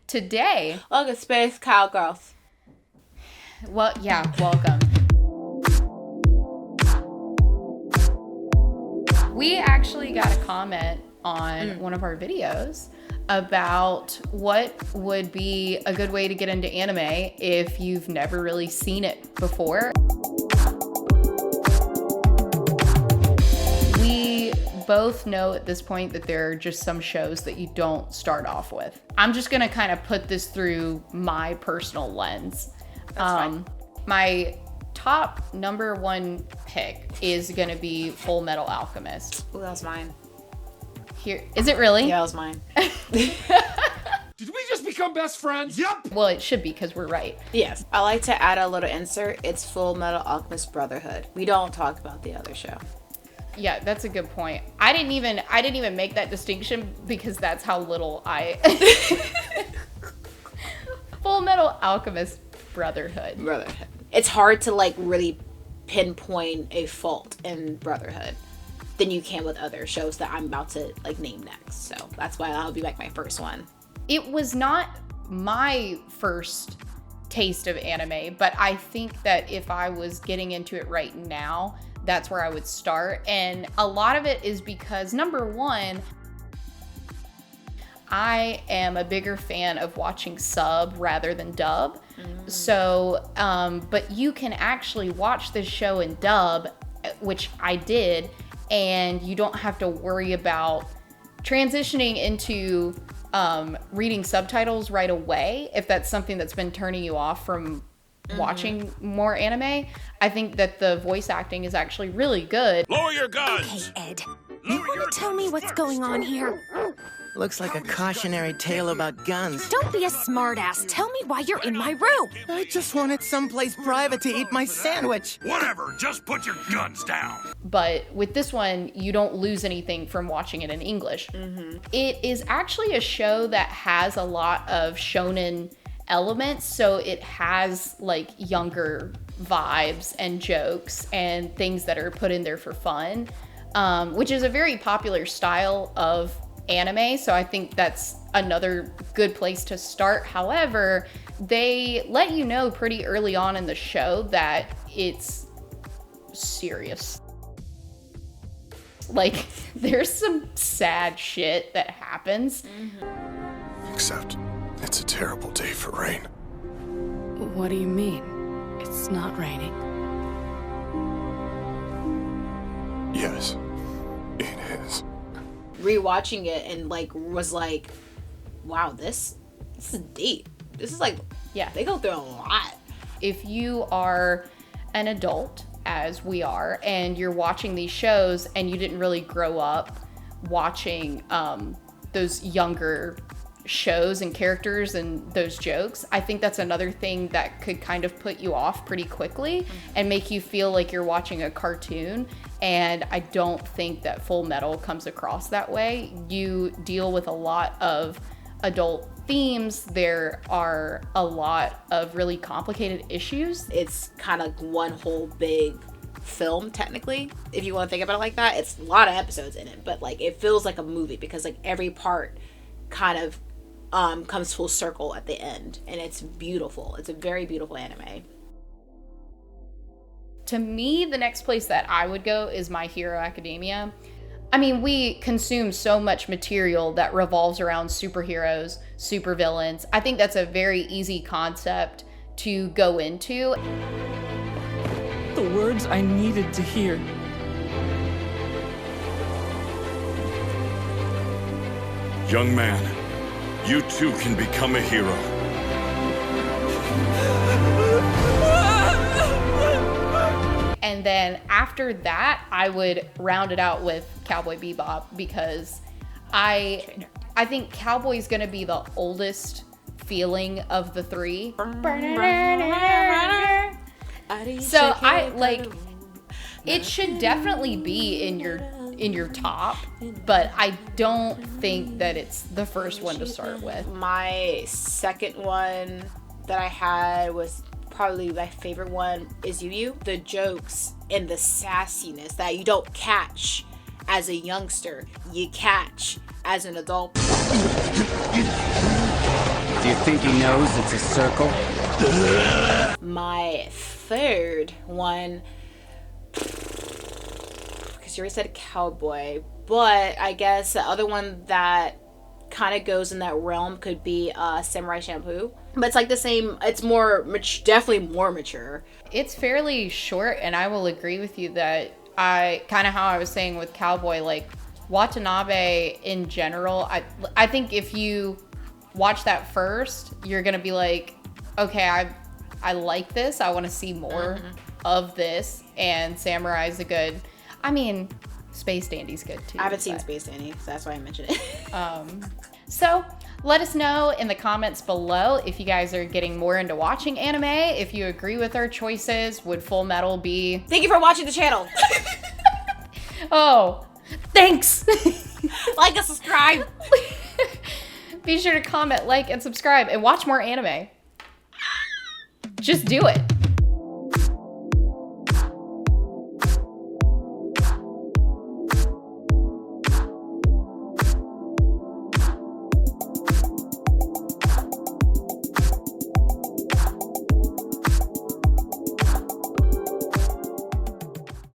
Today... Welcome to Space Cowgirls. Well, yeah, welcome. We actually got a comment on one of our videos about what would be a good way to get into anime if you've never really seen it before. We both know at this point that there are just some shows that you don't start off with. I'm just gonna kind of put this through my personal lens. That's fine. My top number one pick is gonna be Fullmetal Alchemist. Ooh, that was mine. Here, is it really? Yeah, that was mine. Did we just become best friends? Yep. Well, it should be because we're right. Yes. I like to add a little insert. It's Fullmetal Alchemist Brotherhood. We don't talk about the other show. Yeah, that's a good point. I didn't even make that distinction because that's how little I Fullmetal Alchemist Brotherhood. It's hard to like really pinpoint a fault in Brotherhood than you can with other shows that I'm about to like name next. So that's why that'll be like my first one. It was not my first taste of anime, but I think that if I was getting into it right now, that's where I would start. And a lot of it is because, number one, I am a bigger fan of watching sub rather than dub. So, but you can actually watch this show in dub, which I did, and you don't have to worry about transitioning into reading subtitles right away if that's something that's been turning you off from watching more anime. I think that the voice acting is actually really good. Lower your guns! Okay, Ed. You want to tell me what's going on here? Looks like a cautionary tale about guns. Don't be a smartass. Tell me why you're in my room. I just wanted someplace private to eat my sandwich. Whatever, just put your guns down. But with this one, you don't lose anything from watching it in English. It is actually a show that has a lot of shonen elements, so it has like younger vibes and jokes and things that are put in there for fun, which is a very popular style of anime, so I think that's another good place to start. However, they let you know pretty early on in the show that it's serious. Like, there's some sad shit that happens. Except, it's a terrible day for rain. What do you mean? It's not raining. Yes, it is. Rewatching it and like was like, wow, this is deep. This is like, Yeah. they go through a lot. If you are an adult, as we are, and you're watching these shows and you didn't really grow up watching those younger shows and characters and those jokes, I think that's another thing that could kind of put you off pretty quickly and make you feel like you're watching a cartoon. And I don't think that Fullmetal comes across that way. You deal with a lot of adult themes. There are a lot of really complicated issues. It's kind of one whole big film, technically, if you want to think about it like that. It's a lot of episodes in it, but like it feels like a movie because like every part kind of comes full circle at the end, and it's beautiful. It's a very beautiful anime. To me, the next place that I would go is My Hero Academia. I mean, we consume so much material that revolves around superheroes, supervillains. I think that's a very easy concept to go into. The words I needed to hear. Young man, you too can become a hero. And then after that, I would round it out with Cowboy Bebop because I think Cowboy's gonna be the oldest feeling of the three. So I like, it should definitely be in your top, but I don't think that it's the first one to start with. My second one that I had was probably my favorite one is Yu. The jokes and the sassiness that you don't catch as a youngster, you catch as an adult. Do you think he knows it's a circle? My third one, because you already said Cowboy, but I guess the other one that kind of goes in that realm could be Samurai Champloo. But it's like the same, it's more, definitely more mature. It's fairly short, and I will agree with you that I, kind of how I was saying with Cowboy, like, Watanabe in general, I think if you watch that first, you're going to be like, okay, I like this. I want to see more of this. And Samurai's a good, I mean, Space Dandy's good too. I haven't seen Space Dandy, so that's why I mentioned it. So let us know in the comments below if you guys are getting more into watching anime. If you agree with our choices, would Fullmetal be... Thank you for watching the channel. Oh, thanks. Like and subscribe. Be sure to comment, like, and subscribe, and watch more anime. Just do it.